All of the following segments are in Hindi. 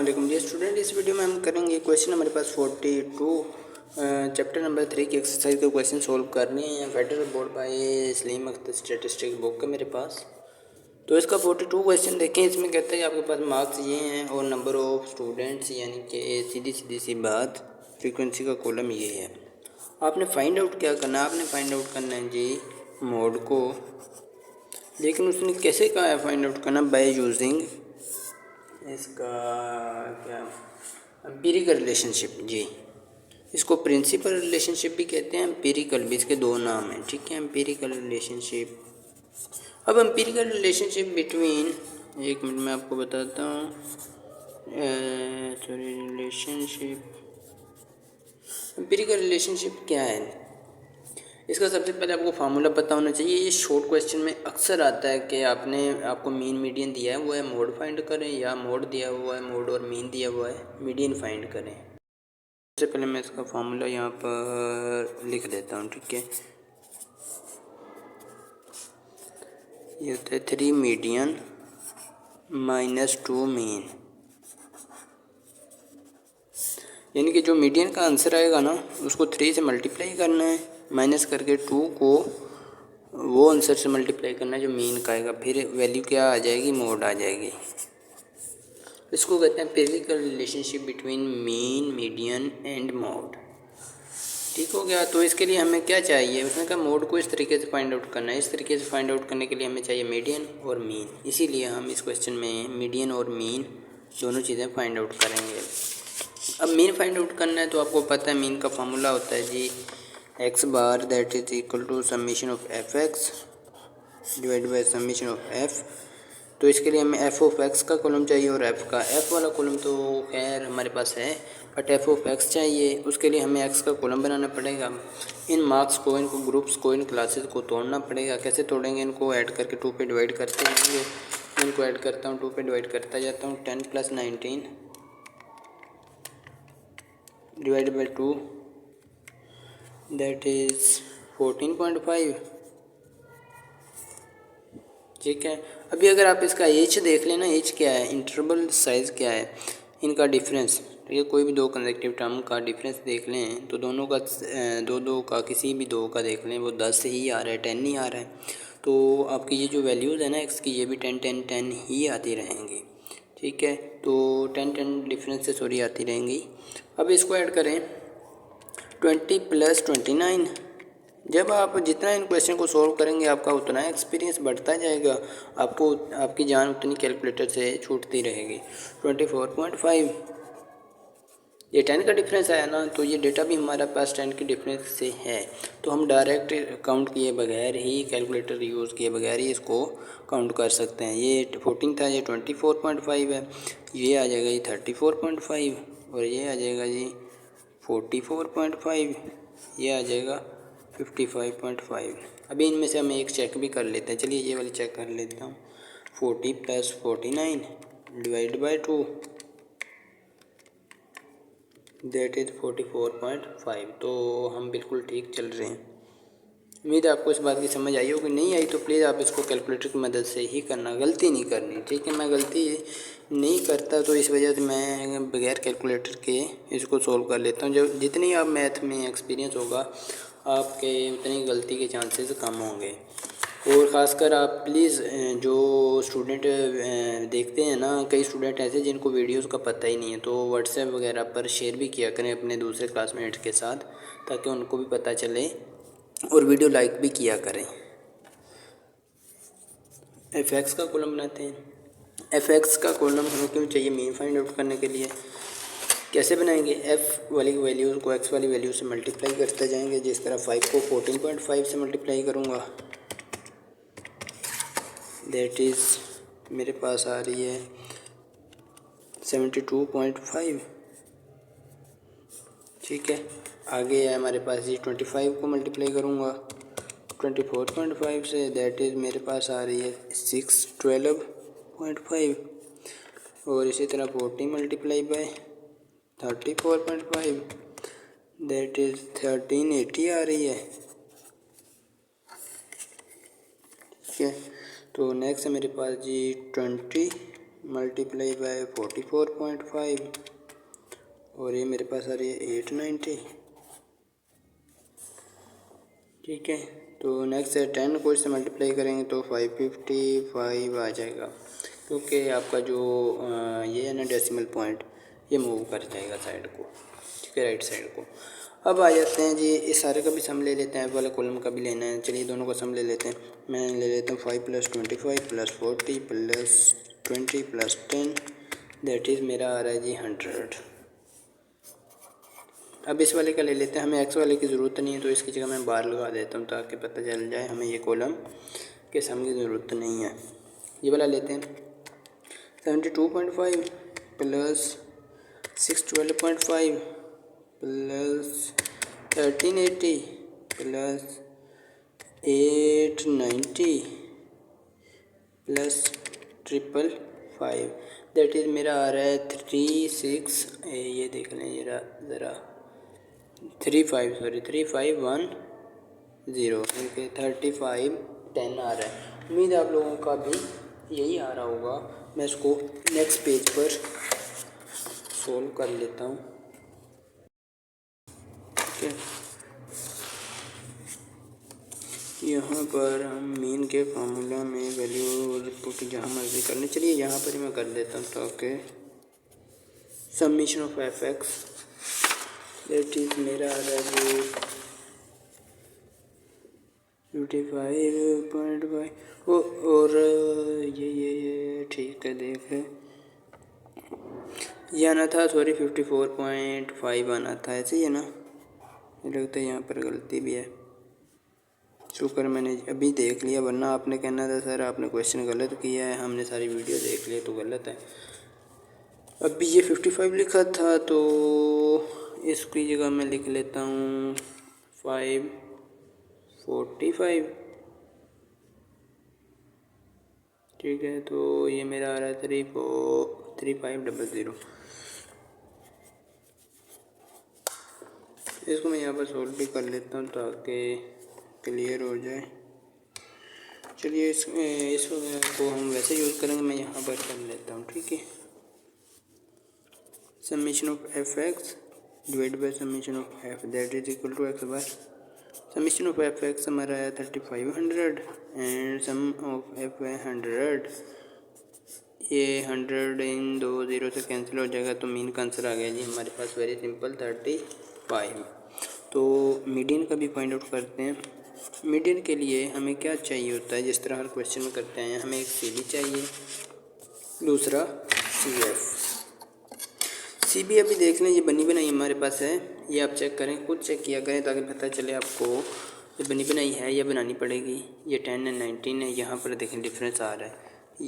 वालेकुम जी स्टूडेंट। इस वीडियो में हम करेंगे क्वेश्चन हमारे पास 42 चैप्टर नंबर 3 की एक्सरसाइज के क्वेश्चन सोल्व करने हैं। Federal board by Salim Akhtar statistics book है मेरे पास। तो इसका 42 क्वेश्चन देखें। इसमें कहता है आपके पास मार्क्स ये हैं और नंबर ऑफ स्टूडेंट्स, यानी कि सीधी सी बात फ्रीक्वेंसी का कॉलम ये है। आपने फाइंड आउट क्या करना है? आपने फाइंड आउट करना है जी मोड को, लेकिन उसने कैसे कहा है फाइंड आउट करना? बाय यूजिंग इसका क्या एम्पिरिकल रिलेशनशिप जी। इसको प्रिंसिपल रिलेशनशिप भी कहते हैं, एम्पिरिकल भी, इसके दो नाम हैं, ठीक है। Empirical relationship. अब एम्पिरिकल रिलेशनशिप बिटवीन, एक मिनट में आपको बताता हूँ। सॉरी, एम्पिरिकल रिलेशनशिप क्या है? इसका सबसे पहले आपको फार्मूला पता होना चाहिए। ये शॉर्ट क्वेश्चन में अक्सर आता है कि आपको मीन मीडियन दिया है, वो है मोड फाइंड करें, या मोड दिया हुआ है, मोड और मीन दिया हुआ है, मीडियन फाइंड करें। सबसे पहले मैं इसका फार्मूला यहाँ पर लिख देता हूँ, ठीक है। ये होता है 3 मीडियन माइनस 2 मीन, यानी कि जो मीडियन का आंसर आएगा ना उसको 3 से मल्टीप्लाई करना है, माइनस करके 2 को वो आंसर से मल्टीप्लाई करना है जो मीन का आएगा, फिर वैल्यू क्या आ जाएगी? मोड आ जाएगी। इसको कहते हैं empirical relationship between mean, median and mode. ठीक हो गया। तो इसके लिए हमें क्या चाहिए? उसने कहा मोड को इस तरीके से फाइंड आउट करना है। इस तरीके से फाइंड आउट करने के लिए हमें चाहिए मीडियन और मीन, इसीलिए हम इस क्वेश्चन में मीडियन और मीन दोनों चीज़ें फाइंड आउट करेंगे। अब मीन फाइंड आउट करना है तो आपको पता है मीन का फार्मूला होता है जी x bar that is equal to summation of f x divide by summation of f. तो इसके लिए हमें एफ ऑफ एक्स का कॉलम चाहिए और एफ का। एफ वाला कॉलम तो खैर हमारे पास है, बट एफ ऑफ एक्स चाहिए। उसके लिए हमें एक्स का कॉलम बनाना पड़ेगा। इन मार्क्स को, इनको ग्रुप्स को, इन क्लासेस को तोड़ना पड़ेगा। कैसे तोड़ेंगे? इनको ऐड करके 2 पे डिवाइड करते जाएंगे। इनको ऐड करता हूँ, 2 पे डिवाइड करता जाता हूँ। 10 + 19 डिवाइड बाई 2 दैट इज़ 14.5, ठीक है। अभी अगर आप इसका एच देख लेना, एच क्या है, इंटरवल साइज़ क्या है, इनका डिफरेंस, ठीक है। कोई भी दो कंसेक्यूटिव टर्म का डिफरेंस देख लें तो दोनों का दो का किसी भी दो का देख लें वो 10 ही आ रहा है, 10 नहीं आ रहा है। तो आपकी ये जो वैल्यूज़ है ना एक्स की, ये भी 10 10 10 ही आती रहेंगी, ठीक है। तो 10 10 डिफरेंस से सॉरी आती रहेंगी। अब इसको ऐड करें 20 + 29। जब आप जितना इन क्वेश्चन को सॉल्व करेंगे आपका उतना एक्सपीरियंस बढ़ता जाएगा, आपको आपकी जान उतनी कैलकुलेटर से छूटती रहेगी। 24.5, ये 10 का डिफरेंस आया ना, तो ये डेटा भी हमारे पास 10 के डिफरेंस से है। तो हम डायरेक्ट काउंट किए बगैर ही, कैलकुलेटर यूज़ किए बगैर ही इसको काउंट कर सकते हैं। ये 14 था, ये 24.5 है, ये आ जाएगा जी 34.5, और ये आ जाएगा जी 44.5, ये आ जाएगा 55.5। अभी इनमें से हम एक चेक भी कर लेते हैं। चलिए ये वाली चेक कर लेता हूँ। 40 + 49 डिवाइड बाई 2 दैट इज़ 44.5। तो हम बिल्कुल ठीक चल रहे हैं। उम्मीद है आपको इस बात की समझ आई होगी। नहीं आई तो प्लीज़ आप इसको कैलकुलेटर की मदद से ही करना, गलती नहीं करनी, ठीक है। मैं गलती नहीं करता तो इस वजह से मैं बगैर कैलकुलेटर के इसको सोल्व कर लेता हूँ। जब जितनी आप मैथ में एक्सपीरियंस होगा आपके उतनी गलती के चांसेस कम होंगे। और ख़ासकर आप प्लीज़ जो स्टूडेंट देखते हैं ना, कई स्टूडेंट ऐसे जिनको वीडियोस का पता ही नहीं है, तो व्हाट्सएप वगैरह पर शेयर भी किया करें अपने दूसरे क्लासमेट्स के साथ, ताकि उनको भी पता चले, और वीडियो लाइक भी किया करें। एफ एक्स का कॉलम बनाते हैं। एफ एक्स का कॉलम हमें क्यों चाहिए? मीन फाइंड आउट करने के लिए। कैसे बनाएंगे? एफ़ वाली वैल्यू को एक्स वाली वैल्यू से मल्टीप्लाई करते जाएंगे। जिस तरह 5 को 14.5 से मल्टीप्लाई करूँगा, दैट इज़ मेरे पास आ रही है 72.5, ठीक है। आगे है हमारे पास ये 25 को मल्टीप्लाई करूँगा 24.5 से, दैट इज़ मेरे पास आ रही है 612.5, और इसी तरह 40 मल्टीप्लाई बाय 34.5 दैट इज़ 1380 आ रही है, ठीक है। तो नेक्स्ट है मेरे पास जी 20 मल्टीप्लाई बाय 44.5 और ये मेरे पास आ रही है 890। ठीक है, तो नेक्स्ट है 10 को इससे मल्टीप्लाई करेंगे तो 555 आ जाएगा, क्योंकि आपका जो ये है ना डेसिमल पॉइंट, ये मूव कर जाएगा साइड को। ठीक है, राइट साइड को। अब आ जाते हैं जी, इस सारे का भी सम ले लेते हैं, वाला कॉलम का भी लेना है। चलिए दोनों का सम ले लेते हैं। मैं ले लेता हूँ 5 + 25 + 40 + 20 + 10, दैट इज़ मेरा आ रहा है जी 100। अब इस वाले का ले लेते हैं। हमें एक्स वाले की ज़रूरत नहीं है, तो इसकी जगह मैं बार लगा देता हूँ ताकि पता चल जाए हमें ये कॉलम के सम की ज़रूरत नहीं है। ये वाला लेते हैं 72.5 + 612.5 + 1380 + 890 + 555, दैट इज़ मेरा आ रहा है 36, ये देख लें ज़रा 3510, क्योंकि 3510 आ रहा है। उम्मीद है आप लोगों का भी यही आ रहा होगा। मैं इसको नेक्स्ट पेज पर सोल्व कर लेता हूँ। ठीक है, यहाँ पर हम मीन के फार्मूला में वैल्यू पुट जहाँ मर्जी कर लें। चलिए यहाँ पर ही मैं कर देता हूँ ताकि summation of f x that is मेरा आ रहा है 55.5 और ये ठीक है, देख ये आना था, सॉरी 54.5 आना था, ऐसे ही है ना। मुझे लगता है यहाँ पर गलती भी है। शुक्र मैंने अभी देख लिया, वरना आपने कहना था सर आपने क्वेश्चन गलत किया है, हमने सारी वीडियो देख ली तो गलत है। अभी ये 55 लिखा था, तो इसकी जगह मैं लिख लेता हूँ 545। ठीक है, तो ये मेरा आ रहा है 3500। इसको मैं यहाँ पर सोल्व भी कर लेता हूँ ताकि क्लियर हो जाए। चलिए इसको हम वैसे यूज़ करेंगे, मैं यहाँ पर कर लेता हूँ। ठीक है, summation of f x divide by summation of f that is equal to x bar summation of f x हमारा है 3500 एंड सम ऑफ एफ है 100। ये 100 इन 2 0 से कैंसिल हो जाएगा, तो मीन का आंसर आ गया जी हमारे पास, वेरी सिंपल 35। तो मीडियन का भी फाइंड आउट करते हैं। मीडियन के लिए हमें क्या चाहिए होता है, जिस तरह हर क्वेश्चन में करते हैं, हमें एक सी बी चाहिए, दूसरा सी एफ। सी बी अभी देख लें, ये बनी बनाई हमारे पास है, ये आप चेक करें, खुद चेक किया करें ताकि पता चले आपको ये बनी बनाई है या बनानी पड़ेगी। ये 10 है 19 है, यहाँ पर देखें डिफरेंस आ रहा है।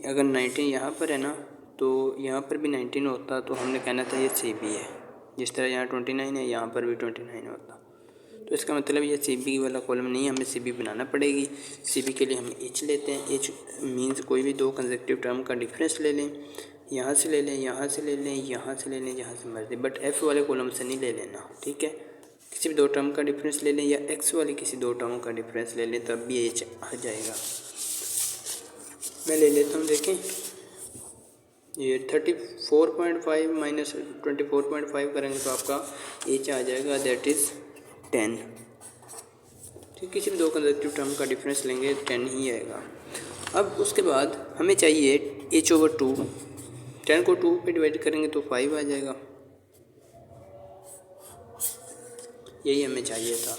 अगर 19 यहाँ पर है ना, तो यहाँ पर भी 19 होता तो हमने कहना था ये सी बी है। जिस तरह यहाँ 29 है, यहाँ पर भी 29 होता, तो इसका मतलब ये सी बी वाला कॉलम नहीं है, हमें सी बी बनाना पड़ेगी। सी बी के लिए हम एच लेते हैं। एच मीन्स कोई भी दो कंसेक्टिव टर्म का डिफरेंस ले लें, यहाँ से ले लें, यहाँ से ले लें, यहाँ से ले लें, जहाँ से मर्जी, बट एफ़ वाले कॉलम से नहीं ले लेना। ठीक है, किसी भी दो टर्म का डिफरेंस ले लें या एक्स वाले किसी दो टर्म का डिफरेंस ले लें, तब भी एच आ जाएगा। मैं ले लेता हूँ, देखें ये 34.5 माइनस 24.5 करेंगे तो आपका एच आ जाएगा, दैट इज़ 10। ठीक, किसी भी दो कंसेक्टिव टर्म का डिफरेंस लेंगे 10 ही आएगा। अब उसके बाद हमें चाहिए h/2। 10 को 2 पे डिवाइड करेंगे तो 5 आ जाएगा, यही हमें चाहिए था।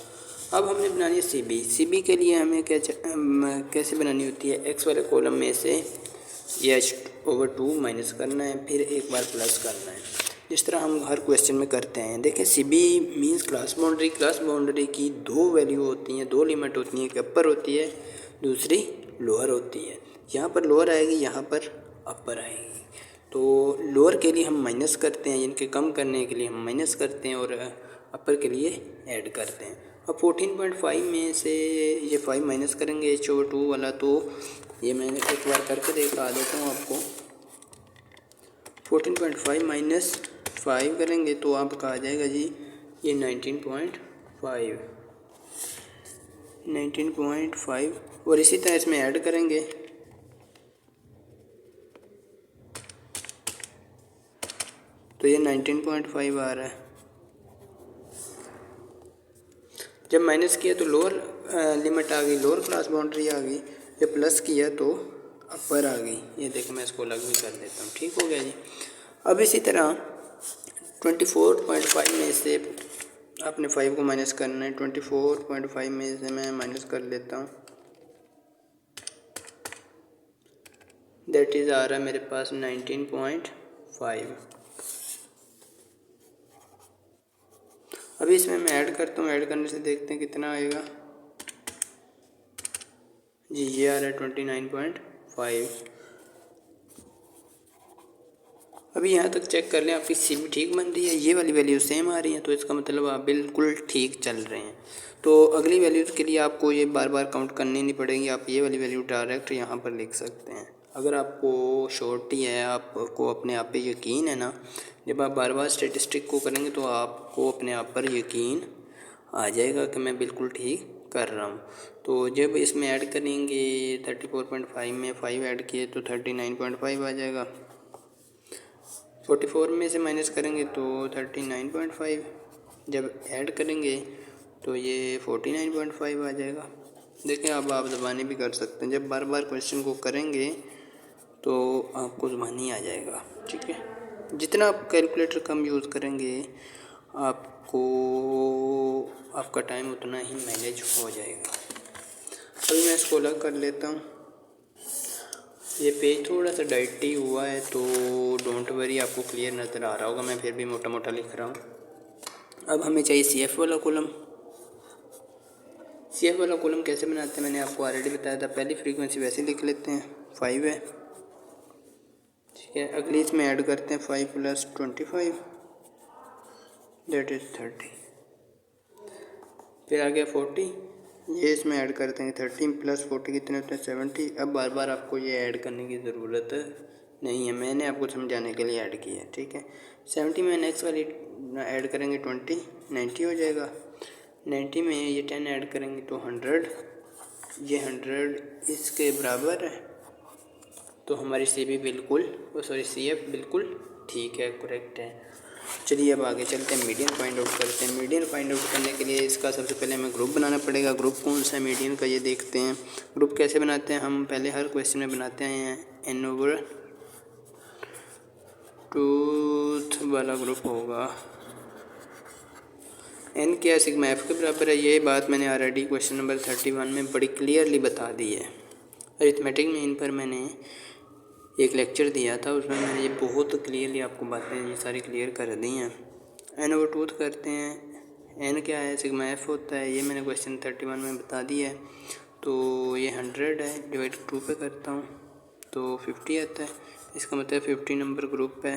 अब हमने बनानी है सी बी। सी बी के लिए हमें कैसे बनानी होती है, एक्स वाले कॉलम में से ये h/2 माइनस करना है, फिर एक बार प्लस करना है, जिस तरह हम हर क्वेश्चन में करते हैं। देखिए C B means class boundary. Class boundary की दो वैल्यू होती हैं, दो लिमिट होती हैं, एक अपर होती है, दूसरी लोअर होती है। यहाँ पर लोअर आएगी, यहाँ पर अपर आएगी। तो लोअर के लिए हम माइनस करते हैं, इनके कम करने के लिए हम माइनस करते हैं, और अपर के लिए ऐड करते हैं। अब 14.5 में से ये 5 माइनस करेंगे h/2 वाला, तो ये मैंने एक बार करके दिखा देता हूँ आपको। 14.5 माइनस 5 करेंगे तो आपका आ जाएगा जी ये 19.5 और इसी तरह इसमें ऐड करेंगे तो ये 19.5 आ रहा है। जब माइनस किया तो लोअर लिमिट आ गई, लोअर क्लास बाउंड्री आ गई। जब प्लस किया तो अपर आ गई। ये देखो मैं इसको अलग भी कर देता हूँ। ठीक हो गया जी। अब इसी तरह 24.5 में से आपने 5 को माइनस करना है। 24.5 में से मैं माइनस कर लेता हूँ। दैट इज़ आ रहा है मेरे पास 19.5। अभी इसमें मैं ऐड करता हूँ। ऐड करने से देखते हैं कितना आएगा जी। ये आ रहा है 29.5। अभी यहाँ तक चेक कर लें आपकी सीबी ठीक बन रही है। ये वाली वैल्यू सेम आ रही है तो इसका मतलब आप बिल्कुल ठीक चल रहे हैं। तो अगली वैल्यूज़ के लिए आपको ये बार बार काउंट करनी नहीं पड़ेगी। आप ये वाली वैल्यू डायरेक्ट यहाँ पर लिख सकते हैं। अगर आपको श्योरिटी है, आपको अपने आप पे यकीन है ना, जब आप बार बार स्टेटिस्टिक को करेंगे तो आपको अपने आप पर यकीन आ जाएगा कि मैं बिल्कुल ठीक कर रहा हूँ। तो जब इसमें ऐड करेंगे 34.5 में 5 ऐड किए तो 39.5 आ जाएगा। 44 में से माइनस करेंगे तो 39.5। जब ऐड करेंगे तो ये 49.5 आ जाएगा। देखिए अब आप ज़बानी भी कर सकते हैं। जब बार बार क्वेश्चन को करेंगे तो आपको ज़बानी आ जाएगा। ठीक है। जितना आप कैलकुलेटर कम यूज़ करेंगे आपको आपका टाइम उतना ही मैनेज हो जाएगा। अभी मैं इसको अलग कर लेता हूँ। ये पेज थोड़ा सा डाइटी हुआ है तो डोंट वरी, आपको क्लियर नज़र आ रहा होगा। मैं फिर भी मोटा मोटा लिख रहा हूँ। अब हमें चाहिए सी एफ वाला कॉलम। सी एफ वाला कॉलम कैसे बनाते हैं मैंने आपको ऑलरेडी बताया था। पहली फ्रीक्वेंसी वैसे लिख लेते हैं, 5 है। ठीक है। अगली इसमें ऐड करते हैं 5 + 25 दैट इज़ 30। फिर आ गया 40। ये इसमें ऐड करते हैं 13 + 40 कितने होते हैं 70। अब बार बार आपको ये ऐड करने की ज़रूरत नहीं है, मैंने आपको समझाने के लिए ऐड किया है। ठीक है। 70 में नेक्स्ट वाली ऐड करेंगे 20, 90 हो जाएगा। 90 में ये 10 ऐड करेंगे तो 100। ये 100 इसके बराबर है। तो हमारी सी बी बिल्कुल सी एफ बिल्कुल ठीक है, करेक्ट है। चलिए अब आगे चलते हैं, मीडियन फाइंड आउट करते हैं। मीडियन फाइंड आउट करने के लिए इसका सबसे पहले हमें ग्रुप बनाना पड़ेगा। ग्रुप कौन सा है मीडियन का ये देखते हैं। ग्रुप कैसे बनाते हैं, हम पहले हर क्वेश्चन में बनाते हैं n/2 वाला ग्रुप होगा। n क्या सिग्मा एफ के बराबर है। ये बात मैंने ऑलरेडी क्वेश्चन नंबर 31 में बड़ी क्लियरली बता दी है। अरिथमेटिक में इन पर मैंने एक लेक्चर दिया था, उसमें मैंने ये बहुत क्लियरली आपको बातें ये सारी क्लियर कर दी हैं। n/2 करते हैं। n क्या है, सिग्मा एफ होता है। ये मैंने क्वेश्चन 31 में बता दिया है। तो ये 100 है, डिवाइड 2 पे करता हूँ तो 50 आता है। इसका मतलब 50 नंबर ग्रुप है।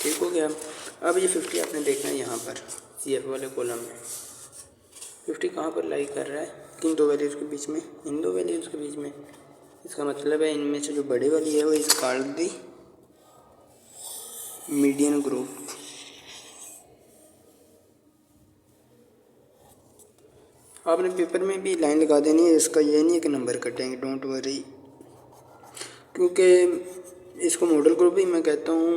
ठीक हो गया। अब ये 50 आपने देखना है यहाँ पर सी एफ वाले कॉलम में। 50 कहाँ पर लाई कर रहा है, किन दो वैल्यूज़ के बीच में, इन दो वैल्यूज़ के बीच में। इसका मतलब है इनमें से जो बड़ी वाली है वो इस कॉल्ड दी मीडियन ग्रुप। आपने पेपर में भी लाइन लगा देनी है। इसका ये नहीं है कि नंबर कटेंगे, डोंट वरी, क्योंकि इसको मॉडल ग्रुप ही मैं कहता हूँ।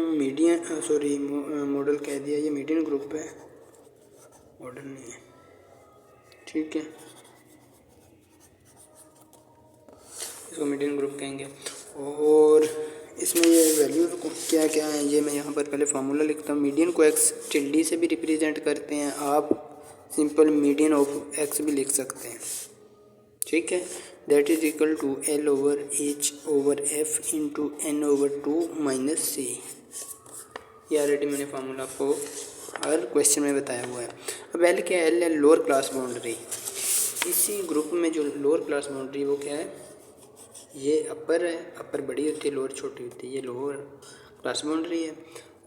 मॉडल कह दिया, ये मीडियन ग्रुप है, मॉडल नहीं है। ठीक है, इसको मीडियन ग्रुप कहेंगे। और इसमें ये वैल्यूज़ क्या क्या हैं ये मैं यहाँ पर पहले फार्मूला लिखता हूँ। मीडियन को एक्स टिल्डी से भी रिप्रेजेंट करते हैं, आप सिंपल मीडियन ऑफ एक्स भी लिख सकते हैं। ठीक है। That is equal to L/H/F into N/2 - C। ये ऑलरेडी मैंने फार्मूला आपको हर क्वेश्चन में बताया हुआ है। अब L क्या है, L है लोअर क्लास बाउंड्री। इसी ग्रुप में जो लोअर क्लास बाउंड्री वो क्या है, ये अपर है। अपर बड़ी होती है, लोअर छोटी होती है। ये लोअर क्लास बाउंड्री है।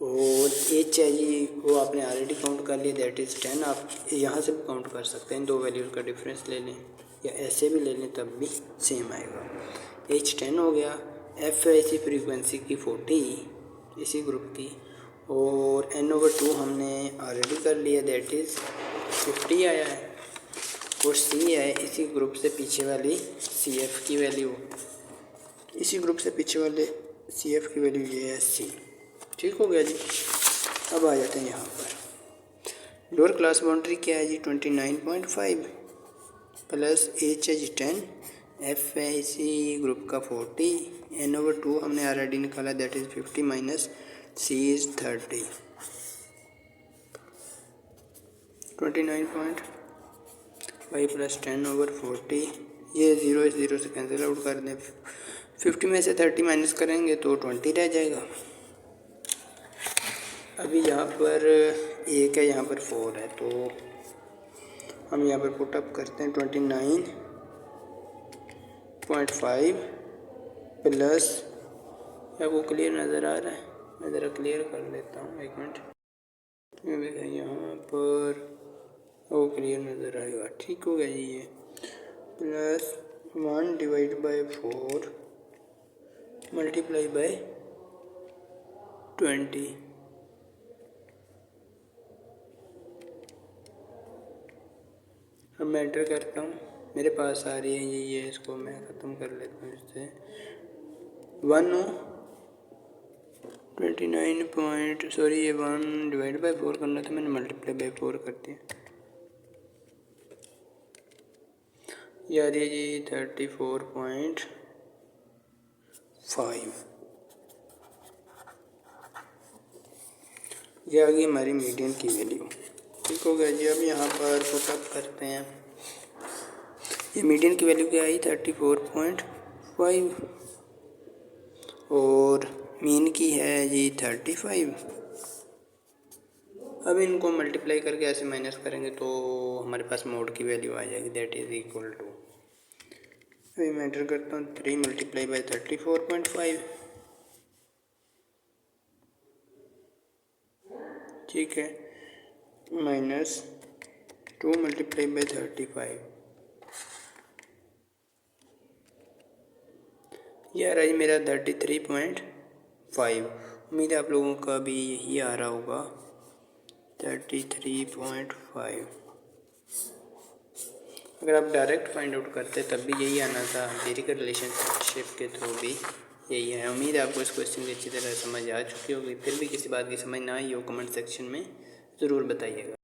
और H है जी, वो आपने ऑलरेडी काउंट कर लिया, दैट इज़ 10। आप यहाँ से भी काउंट कर सकते हैं, दो वैल्यूज़ का डिफरेंस ले लें या ऐसे भी ले लें तब भी सेम आएगा। H 10 हो गया। F है इसी फ्रीक्वेंसी की 40 इसी ग्रुप की। और N/2 हमने ऑलरेडी कर लिया, दैट इज़ 50 आया है। और C है इसी ग्रुप से पीछे वाली CF की वैल्यू, इसी ग्रुप से पीछे वाले CF की वैल्यू ये है C। ठीक हो गया जी। अब आ जाते हैं यहाँ पर लोअर क्लास बाउंड्री क्या है जी 29.5 प्लस H है जी 10, F है इसी ग्रुप का 40, N/2 हमने ऑलरेडी निकाला that is 50 minus C is 30। 29.5 plus 10/40, ये 0 से कैंसिल आउट कर दें। 50 में से 30 माइनस करेंगे तो 20 रह जाएगा। अभी यहाँ पर 1 है, यहाँ पर 4 है, तो हम यहाँ पर पुटअप करते हैं 29.5 प्लस, आपको क्लियर नज़र आ रहा है? मैं ज़रा क्लियर कर लेता हूँ, एक मिनट। यहाँ पर वो क्लियर नज़र आएगा। ठीक हो गया जी। ये प्लस 1/4 मल्टीप्लाई बाय 20। अब मैं एंटर करता हूँ, मेरे पास आ रही है ये इसको मैं ख़त्म कर लेता हूँ इससे। 1/4 करना था, मैंने मल्टीप्लाई बाय 4 कर दिया। ये आ रही है जी 34.5। ये आ गई हमारी मीडियन की वैल्यू। ठीक हो गया जी। अब यहाँ पर पुटअप करते हैं, ये मीडियन की वैल्यू क्या आई 34.5 और मीन की है जी 35। अब इनको मल्टीप्लाई करके ऐसे माइनस करेंगे तो हमारे पास मोड की वैल्यू आ जाएगी दैट इज़ इक्वल टू, अभी मैं एंटर करता हूँ 3 मल्टीप्लाई बाय 34.5। ठीक है, माइनस 2 मल्टीप्लाई बाय 35। ये आ रहा है मेरा 33.5। उम्मीद है आप लोगों का भी यही आ रहा होगा 33.5। अगर आप डायरेक्ट फाइंड आउट करते तब भी यही आना था, एम्पिरिकल रिलेशनशिप के थ्रू भी यही है। उम्मीद है आपको इस क्वेश्चन की अच्छी तरह समझ आ चुकी होगी। फिर भी किसी बात की समझ ना आई हो कमेंट सेक्शन में ज़रूर बताइएगा।